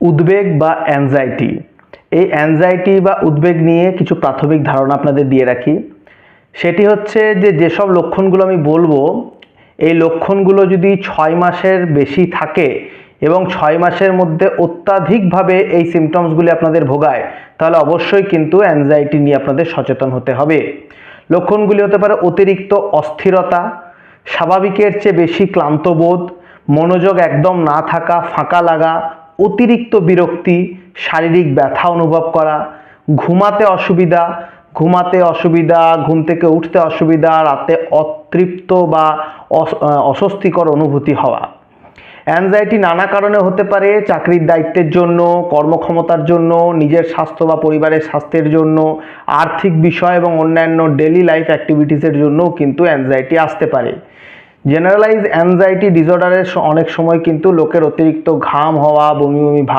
উদ্বেগ বা অ্যাংজাইটি, এই অ্যাংজাইটি বা উদ্বেগ নিয়ে কিছু প্রাথমিক ধারণা আপনাদের দিয়ে রাখি। সেটি হচ্ছে যে যেসব লক্ষণগুলো আমি বলবো, এই লক্ষণগুলো যদি 6 মাসের বেশি থাকে এবং 6 মাসের মধ্যে অত্যাধিকভাবে এই সিমটমসগুলি আপনাদের ভোগায়, তাহলে অবশ্যই কিন্তু অ্যাংজাইটি নিয়ে আপনাদের সচেতন হতে হবে। লক্ষণগুলি হতে পারে অতিরিক্ত অস্থিরতা, স্বাভাবিকের চেয়ে বেশি ক্লান্ত বোধ, মনোযোগ একদম না থাকা, ফাঁকা লাগা, অতিরিক্ত বিরক্তি, শারীরিক ব্যথা অনুভব করা, ঘুমাতে অসুবিধা, ঘুম থেকে উঠতে অসুবিধা, রাতে অতৃপ্ত বা অস্বস্তিকর অনুভূতি হওয়া। অ্যাংজাইটি নানা কারণে হতে পারে, চাকরির দায়িত্বের জন্য, কর্মক্ষমতার জন্য, নিজের স্বাস্থ্য বা পরিবারের স্বাস্থ্যের জন্য, আর্থিক বিষয় এবং অন্যান্য ডেইলি লাইফ অ্যাক্টিভিটিসের জন্যও কিন্তু অ্যাংজাইটি আসতে পারে। জেনারেলাইজ অ্যাংজাইটি ডিসঅর্ডারের অনেক সময় কিন্তু লোকের অতিরিক্ত ঘাম হওয়া, বমি বমি ভাব